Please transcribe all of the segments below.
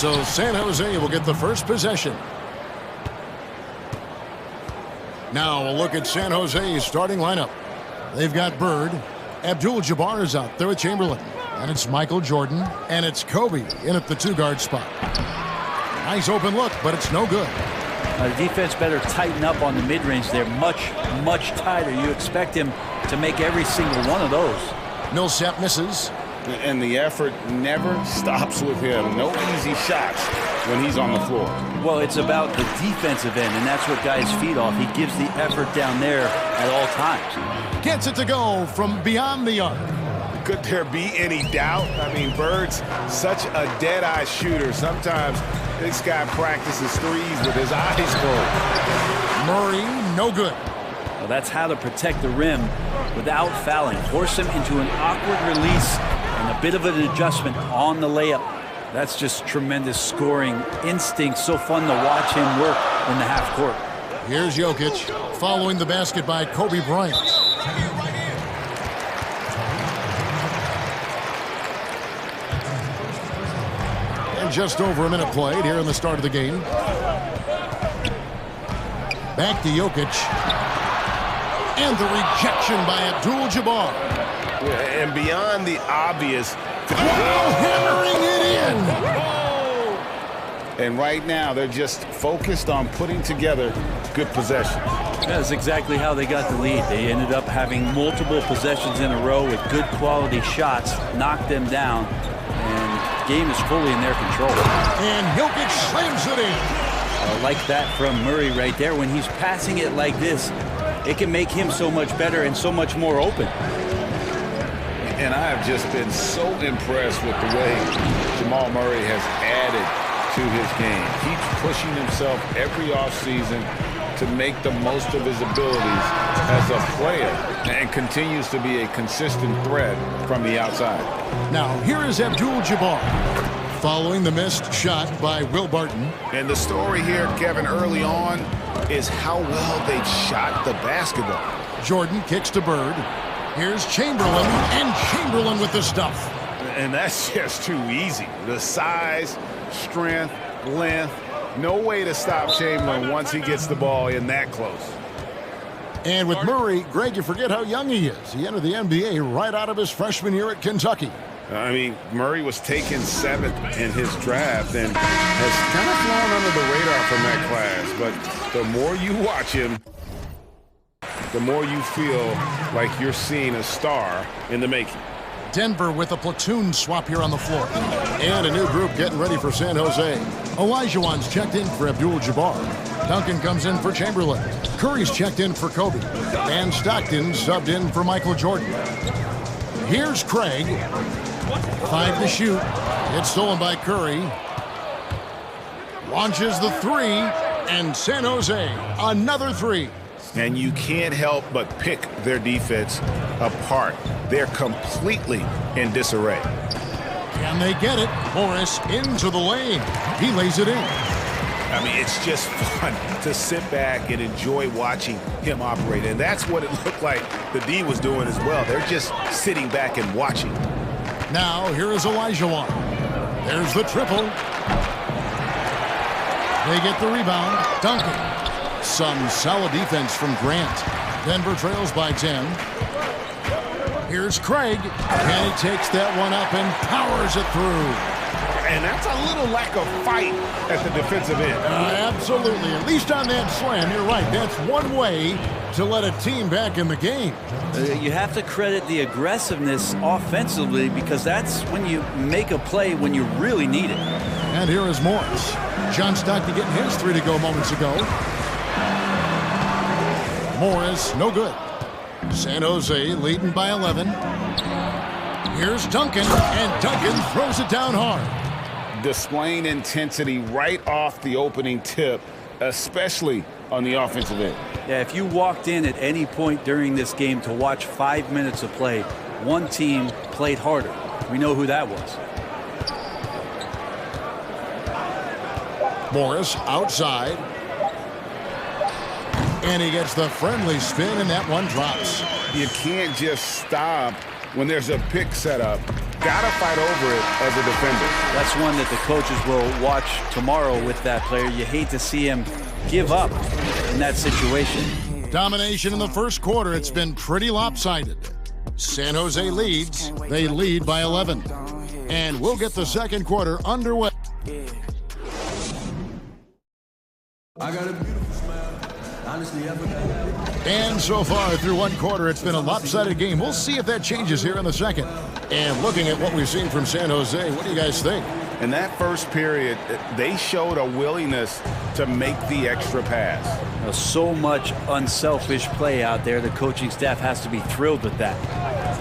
So San Jose will get the first possession. Now a look at San Jose's starting lineup. They've got Bird. Abdul-Jabbar is out there with Chamberlain. And it's Michael Jordan. And it's Kobe in at the 2-guard spot. Nice open look, but it's no good. The defense better tighten up on the mid-range. They're much, much tighter. You expect him to make every single one of those. Millsap misses. And the effort never stops with him. No easy shots when he's on the floor. Well, it's about the defensive end, and that's what guys feed off. He gives the effort down there at all times. Gets it to go from beyond the arc. Could there be any doubt? I mean, Bird's such a dead-eye shooter. Sometimes this guy practices threes with his eyes closed. Murray, no good. Well, that's how to protect the rim without fouling. Force him into an awkward release and a bit of an adjustment on the layup. That's just tremendous scoring instinct. So fun to watch him work in the half court. Here's Jokic following the basket by Kobe Bryant. And just over a minute played here in the start of the game. Back to Jokic. And the rejection by Abdul-Jabbar. Yeah, and beyond the obvious. Hammering it in. And right now, they're just focused on putting together good possessions. That's exactly how they got the lead. They ended up having multiple possessions in a row with good quality shots, knocked them down, and the game is fully in their control. And Jokic slams it in. Like that from Murray right there. When he's passing it like this, it can make him so much better and so much more open. And I have just been so impressed with the way Jamal Murray has added to his game. Keeps pushing himself every offseason to make the most of his abilities as a player and continues to be a consistent threat from the outside. Now, here is Abdul-Jabbar following the missed shot by Will Barton. And the story here, Kevin, early on is how well they shot the basketball. Jordan kicks to Bird. Here's Chamberlain, and Chamberlain with the stuff. And that's just too easy. The size, strength, length, no way to stop Chamberlain once he gets the ball in that close. And with Murray, Greg, you forget how young he is. He entered the NBA right out of his freshman year at Kentucky. I mean, Murray was taken 7th in his draft and has kind of flown under the radar from that class. But the more you watch him, the more you feel like you're seeing a star in the making. Denver with a platoon swap here on the floor. And a new group getting ready for San Jose. Olajuwon's checked in for Abdul-Jabbar. Duncan comes in for Chamberlain. Curry's checked in for Kobe. And Stockton subbed in for Michael Jordan. Here's Craig. 5 to shoot. It's stolen by Curry. Launches the 3. And San Jose, another 3. And you can't help but pick their defense apart. They're completely in disarray. Can they get it? Morris into the lane. He lays it in. I mean, it's just fun to sit back and enjoy watching him operate. And that's what it looked like the D was doing as well. They're just sitting back and watching. Now, here is Olajuwon. There's the triple. They get the rebound. Duncan. Some solid defense from Grant. Denver trails by 10. Here's Craig. And he takes that one up and powers it through. And that's a little lack of fight at the defensive end. Absolutely. At least on that slam, you're right. That's one way to let a team back in the game. You have to credit the aggressiveness offensively because that's when you make a play when you really need it. And here is Morris. John Stockton getting his 3 to go moments ago. Morris, no good. San Jose leading by 11. Here's Duncan, and Duncan throws it down hard. Displaying intensity right off the opening tip, especially on the offensive end. Yeah, if you walked in at any point during this game to watch 5 minutes of play, one team played harder. We know who that was. Morris outside. And he gets the friendly spin, and that one drops. You can't just stop when there's a pick set up. got to fight over it as a defender. That's one that the coaches will watch tomorrow with that player. You hate to see him give up in that situation. Domination in the first quarter. It's been pretty lopsided. San Jose leads. They lead by 11. And we'll get the second quarter underway. I got a beautiful smile. Honestly, And so far through one quarter, it's been a lopsided game. We'll see if that changes here in the second. And looking at what we've seen from San Jose, what do you guys think? In that first period, they showed a willingness to make the extra pass. So much unselfish play out there. The coaching staff has to be thrilled with that.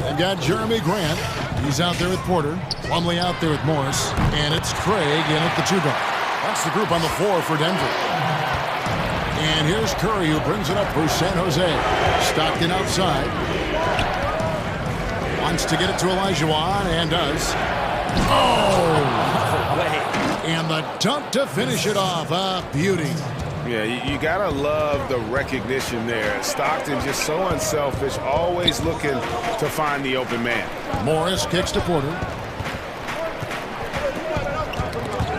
They've got Jeremy Grant. He's out there with Porter. Plumlee out there with Morris. And it's Craig in at the 2-guard. That's the group on the floor for Denver. And here's Curry, who brings it up for San Jose. Stockton outside. Wants to get it to Olajuwon, and does. Oh! And the dunk to finish it off. A beauty. Yeah, you got to love the recognition there. Stockton just so unselfish, always looking to find the open man. Morris kicks to Porter.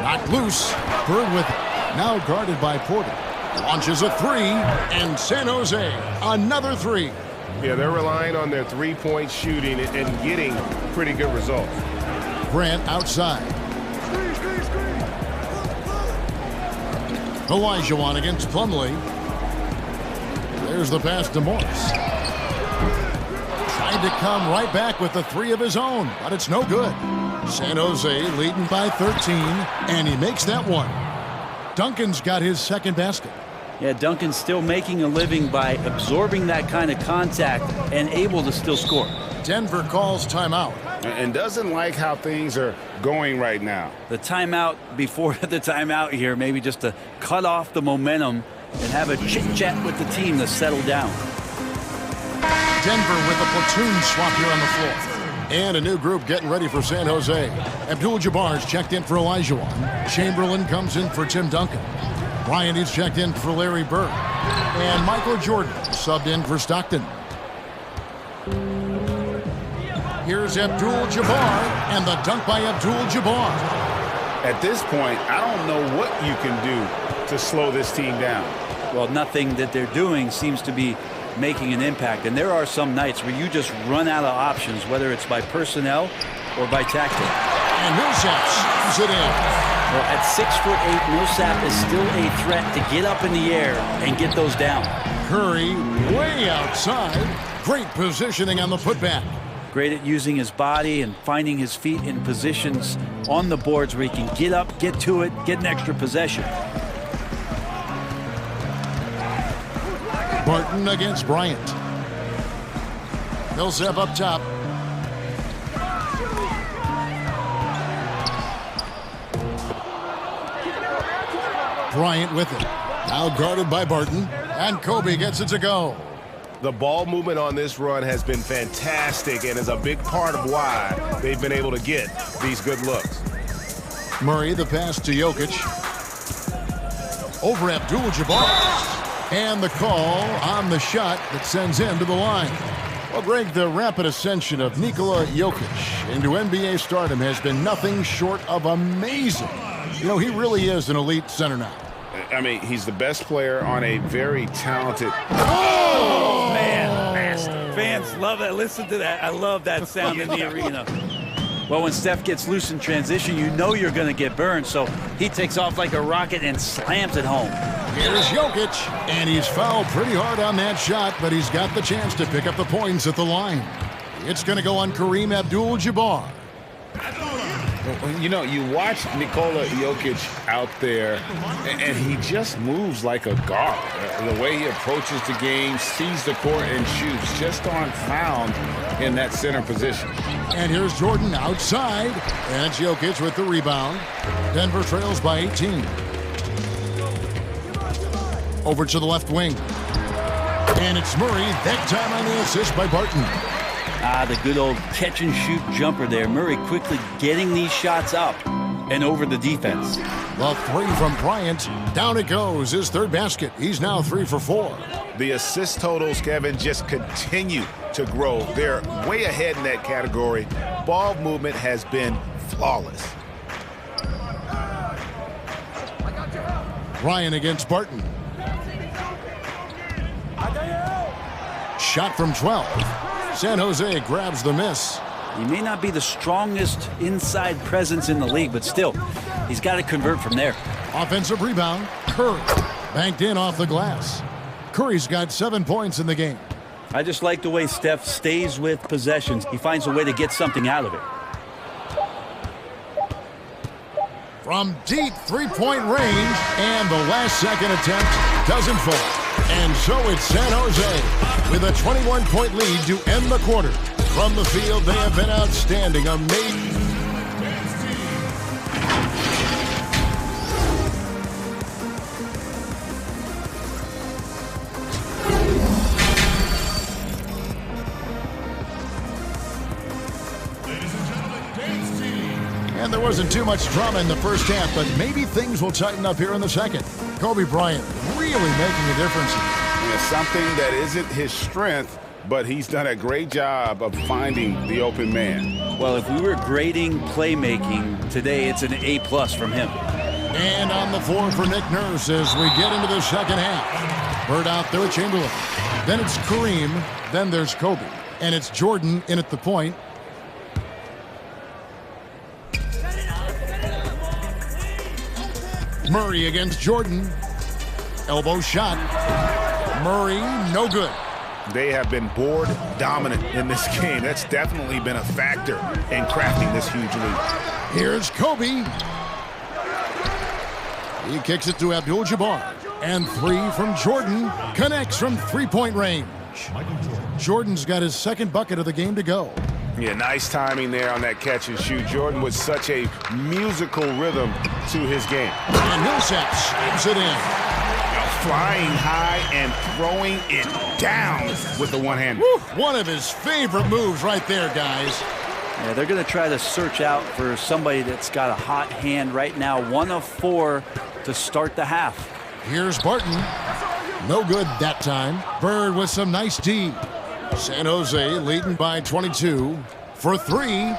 Knocked loose. Bird with it. Now guarded by Porter. Launches a three, and San Jose, another three. Yeah, they're relying on their three-point shooting and getting pretty good results. Grant outside. Olajuwon against Plumlee. There's the pass to Morris. Tried to come right back with the three of his own, but it's no good. San Jose leading by 13, and he makes that one. Duncan's got his second basket. Yeah, Duncan's still making a living by absorbing that kind of contact and able to still score. Denver calls timeout. And doesn't like how things are going right now. The timeout before the timeout here, maybe just to cut off the momentum and have a chit-chat with the team to settle down. Denver with a platoon swap here on the floor. And a new group getting ready for San Jose. Abdul-Jabbar's checked in for Olajuwon. Chamberlain comes in for Tim Duncan. Bryant is checked in for Larry Bird. And Michael Jordan subbed in for Stockton. Here's Abdul-Jabbar, and the dunk by Abdul-Jabbar. At this point, I don't know what you can do to slow this team down. Well, nothing that they're doing seems to be making an impact. And there are some nights where you just run out of options, whether it's by personnel or by tactic. And Millsap slams it in. Well, at 6'8", Millsap is still a threat to get up in the air and get those down. Curry way outside. Great positioning on the putback. Great at using his body and finding his feet in positions on the boards where he can get up, get to it, get an extra possession. Barton against Bryant. Millsap up top. Bryant with it. Now guarded by Barton. And Kobe gets it to go. The ball movement on this run has been fantastic and is a big part of why they've been able to get these good looks. Murray, the pass to Jokic. Over Abdul-Jabbar. And the call on the shot that sends him to the line. Well, Greg, the rapid ascension of Nikola Jokic into NBA stardom has been nothing short of amazing. You know, he really is an elite center now. I mean, he's the best player on a very talented... Oh, man. Fans love that. Listen to that. I love that sound in the arena. Well, when Steph gets loose in transition, you know you're going to get burned, so he takes off like a rocket and slams it home. Here's Jokic, and he's fouled pretty hard on that shot, but he's got the chance to pick up the points at the line. It's going to go on Kareem Abdul-Jabbar. You know, you watch Nikola Jokic out there, and he just moves like a guard. The way he approaches the game, sees the court, and shoots just aren't found in that center position. And here's Jordan outside, and it's Jokic with the rebound. Denver trails by 18. Over to the left wing. And it's Murray, that time on the assist by Barton. The good old catch-and-shoot jumper there. Murray quickly getting these shots up and over the defense. The three from Bryant. Down it goes, his third basket. He's now 3 for 4. The assist totals, Kevin, just continue to grow. They're way ahead in that category. Ball movement has been flawless. Bryant against Barton. Shot from 12. San Jose grabs the miss. He may not be the strongest inside presence in the league, but still, he's got to convert from there. Offensive rebound. Curry banked in off the glass. Curry's got 7 points in the game. I just like the way Steph stays with possessions. He finds a way to get something out of it. From deep three-point range, and the last-second attempt doesn't fall. And so it's San Jose with a 21-point lead to end the quarter. From the field, they have been outstanding. Amazing. And there wasn't too much drama in the first half, but maybe things will tighten up here in the second. Kobe Bryant really making a difference. Yeah, something that isn't his strength, but he's done a great job of finding the open man. Well, if we were grading playmaking today, it's an A+ from him. And on the floor for Nick Nurse as we get into the second half. Bird out there with Chamberlain. Then it's Kareem. Then there's Kobe. And it's Jordan in at the point. Murray against Jordan. Elbow shot. Murray, no good. They have been board dominant in this game. That's definitely been a factor in crafting this huge lead. Here's Kobe. He kicks it to Abdul-Jabbar. And three from Jordan. Connects from three-point range. Jordan's got his second bucket of the game to go. Yeah, nice timing there on that catch and shoot. Jordan with such a musical rhythm to his game. And Millsap slams it in. Flying high and throwing it down with the one-hand. One of his favorite moves right there, guys. Yeah, they're going to try to search out for somebody that's got a hot hand right now. 1 of 4 to start the half. Here's Barton. No good that time. Bird with some nice D. San Jose leading by 22 for 3.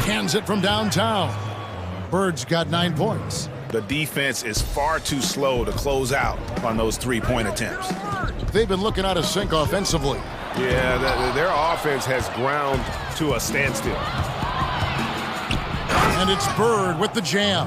Cans it from downtown. Bird's got 9 points. The defense is far too slow to close out on those three-point attempts. They've been looking out of sync offensively. Yeah, their offense has ground to a standstill. And it's Bird with the jam.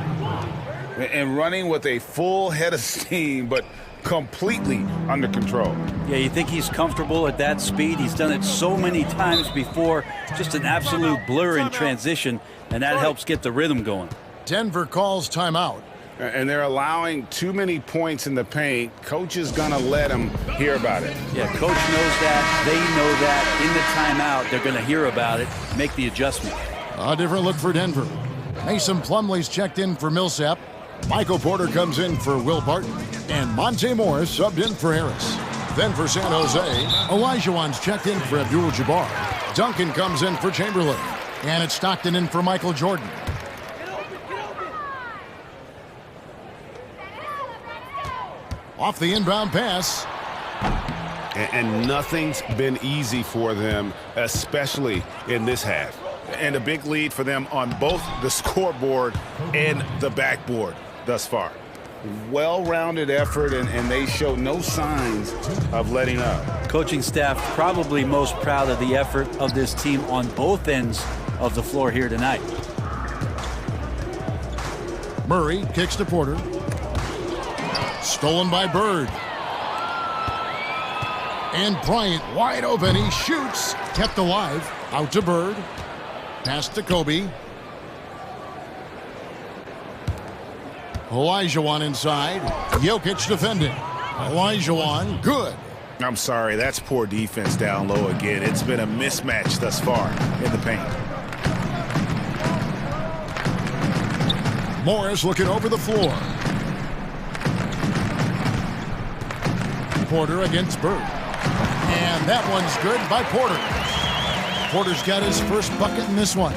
And running with a full head of steam, but completely under control. Yeah, you think he's comfortable at that speed? He's done it so many times before. Just an absolute blur in transition, and that helps get the rhythm going. Denver calls timeout. And they're allowing too many points in the paint. Coach is going to let them hear about it. Yeah, coach knows that. They know that. In the timeout, they're going to hear about it, make the adjustment. A different look for Denver. Mason Plumlee's checked in for Millsap. Michael Porter comes in for Will Barton. And Monte Morris subbed in for Harris. Then for San Jose, Olajuwon's checked in for Abdul-Jabbar. Duncan comes in for Chamberlain. And it's Stockton in for Michael Jordan. Off the inbound pass. And nothing's been easy for them, especially in this half. And a big lead for them on both the scoreboard and the backboard thus far. Well-rounded effort, and they show no signs of letting up. Coaching staff probably most proud of the effort of this team on both ends of the floor here tonight. Murray kicks to Porter. Stolen by Bird. And Bryant wide open. He shoots. Kept alive. Out to Bird. Pass to Kobe. Olajuwon inside. Jokic defending. Olajuwon, good. I'm sorry, that's poor defense down low again. It's been a mismatch thus far in the paint. Morris looking over the floor. Porter against Bird. And that one's good by Porter. Porter's got his first bucket in this one.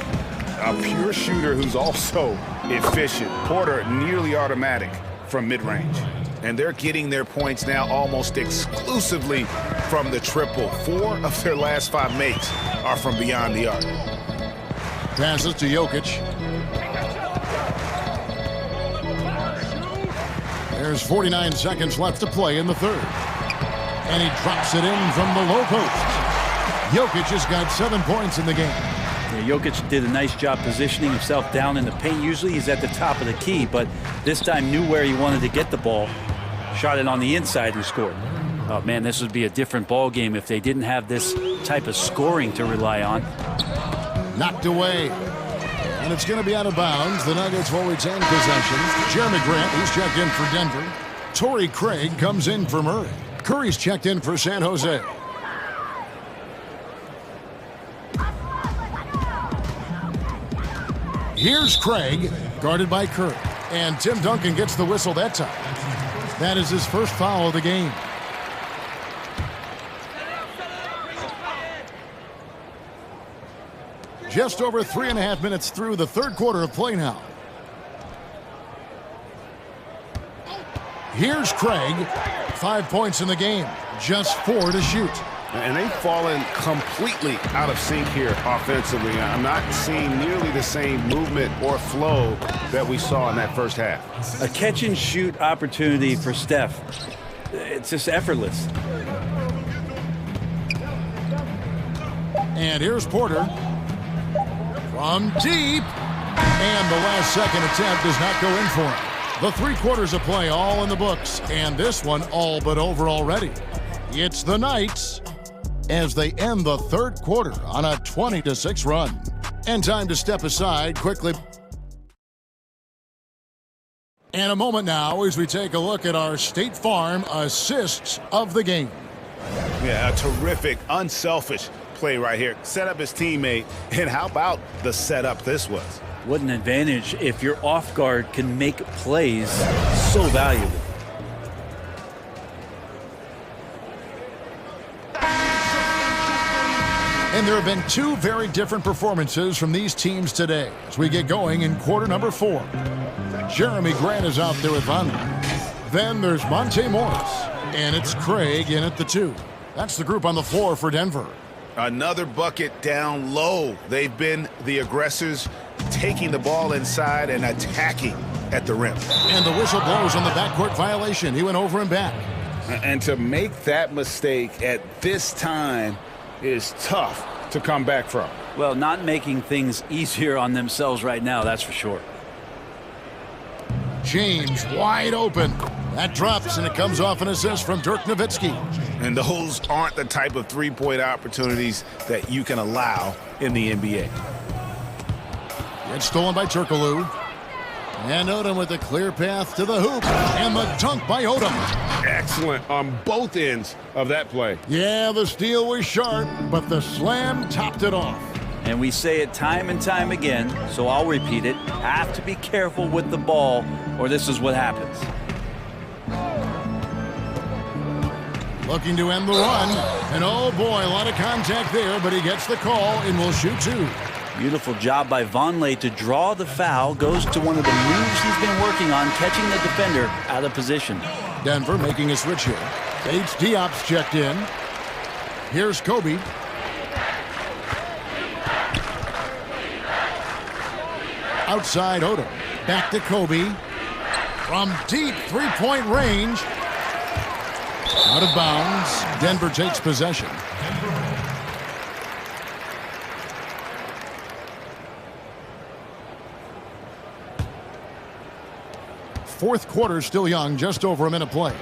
A pure shooter who's also efficient. Porter nearly automatic from mid-range. And they're getting their points now almost exclusively from the triple. 4 of their last 5 makes are from beyond the arc. Passes to Jokic. There's 49 seconds left to play in the third. And he drops it in from the low post. Jokic has got 7 points in the game. Yeah, Jokic did a nice job positioning himself down in the paint. Usually he's at the top of the key, but this time knew where he wanted to get the ball. Shot it on the inside and scored. Oh, man, this would be a different ball game if they didn't have this type of scoring to rely on. Knocked away. And it's going to be out of bounds. The Nuggets will retain possession. Jeremy Grant, he's checked in for Denver. Torrey Craig comes in for Murray. Curry's checked in for San Jose. Here's Craig, guarded by Curry. And Tim Duncan gets the whistle that time. That is his first foul of the game. Just over 3.5 minutes through the third quarter of play now. Here's Craig. 5 points in the game. Just 4 to shoot. And they've fallen completely out of sync here offensively. I'm not seeing nearly the same movement or flow that we saw in that first half. A catch-and-shoot opportunity for Steph. It's just effortless. And here's Porter. From deep. And the last second attempt does not go in for him. The 3 quarters of play all in the books. And this one all but over already. It's the Knights as they end the third quarter on a 20-6 run. And time to step aside quickly. And a moment now as we take a look at our State Farm assists of the game. Yeah, a terrific, unselfish play right here. Set up his teammate. And how about the setup this was? What an advantage if your off guard can make plays so valuable. And there have been 2 very different performances from these teams today as we get going in quarter number 4. Jeremy Grant is out there with Vonleh. Then there's Monte Morris, and it's Craig in at the 2. That's the group on the floor for Denver. Another bucket down low. They've been the aggressors, taking the ball inside and attacking at the rim. And the whistle blows on the backcourt violation. He went over and back. And to make that mistake at this time is tough to come back from. Well, not making things easier on themselves right now, that's for sure. James wide open. That drops, and it comes off an assist from Dirk Nowitzki. And those aren't the type of three-point opportunities that you can allow in the NBA. It's stolen by Turkoglu. And Odom with a clear path to the hoop. And the dunk by Odom. Excellent on both ends of that play. Yeah, the steal was sharp, but the slam topped it off. And we say it time and time again, so I'll repeat it. Have to be careful with the ball, or this is what happens. Looking to end the run. And oh boy, a lot of contact there, but he gets the call and will shoot 2. Beautiful job by Vonleh to draw the foul. Goes to one of the moves he's been working on, catching the defender out of position. Denver making a switch here. Bates-Diop's checked in. Here's Kobe. Outside Odom. Back to Kobe. From deep three-point range. Out of bounds. Denver takes possession. Fourth quarter still young, just over a minute play.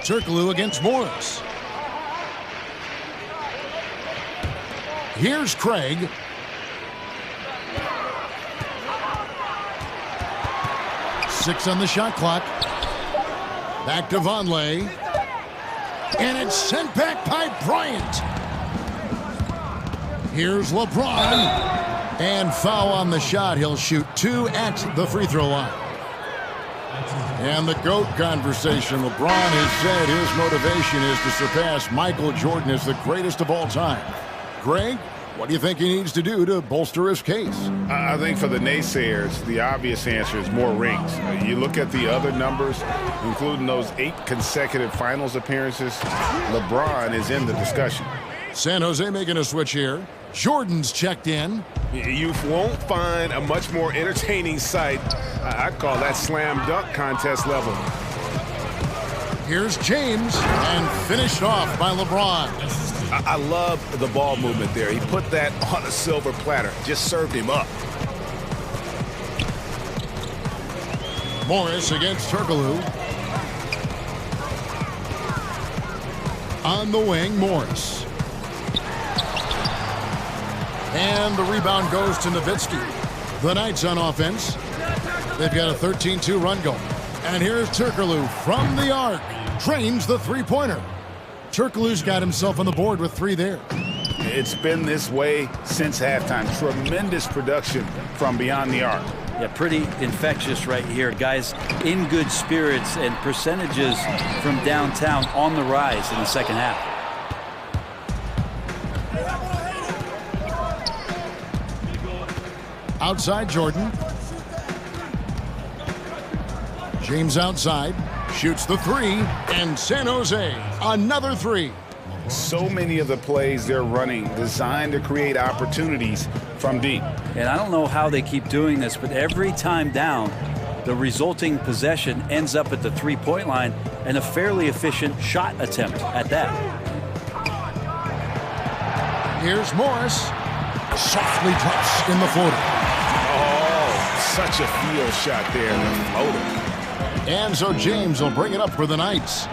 Turkoglu against Morris. Here's Craig. Six on the shot clock. Back to Vonleh. And it's sent back by Bryant. Here's LeBron. And foul on the shot. He'll shoot 2 at the free throw line. And the GOAT conversation. LeBron has said his motivation is to surpass Michael Jordan as the greatest of all time. Greg, What do you think he needs to do to bolster his case? I think for the naysayers, the obvious answer is more rings. You look at the other numbers, including those 8 consecutive finals appearances, LeBron is in the discussion. San Jose making a switch here. Jordan's checked in. You won't find a much more entertaining sight. I'd call that slam dunk contest level. Here's James, and finished off by LeBron. I love the ball movement there. He put that on a silver platter. Just served him up. Morris against Turkoglu. On the wing, Morris. And the rebound goes to Nowitzki. The Knights on offense. They've got a 13-2 run going. And here's Turkoglu from the arc. Drains the three-pointer. Turkoglu's got himself on the board with 3 there. It's been this way since halftime. Tremendous production from beyond the arc. Yeah, pretty infectious right here. Guys in good spirits, and percentages from downtown on the rise in the second half. Outside Jordan. James outside. Shoots the 3, and San Jose, another 3. So many of the plays they're running designed to create opportunities from deep. And I don't know how they keep doing this, but every time down, the resulting possession ends up at the three-point line, and a fairly efficient shot attempt at that. Here's Morris. Softly drops in the floater. Oh, such a field shot there, the floater. And so James will bring it up for the Knights.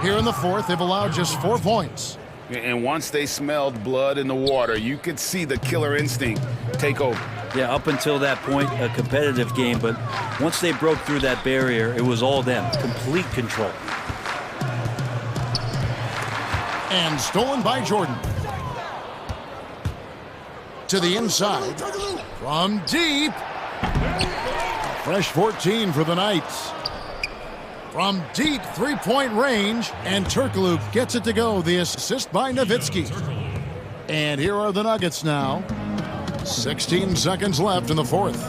Here in the fourth, they've allowed just 4 points. And once they smelled blood in the water, you could see the killer instinct take over. Yeah, up until that point, a competitive game, but once they broke through that barrier, it was all them. Complete control. And stolen by Jordan. To the inside. From deep. Fresh 14 for the Knights. From deep three-point range, and Turkoglu gets it to go. The assist by Nowitzki. And here are the Nuggets now. 16 seconds left in the fourth.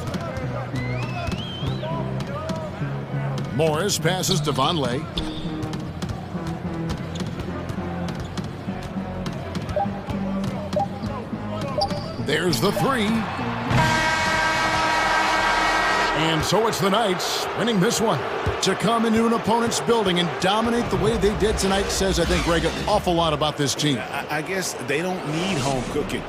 Morris passes to Vonleh. There's the 3. And so it's the Knights winning this one. To come into an opponent's building and dominate the way they did tonight says, I think, Greg, an awful lot about this team. I guess they don't need home cooking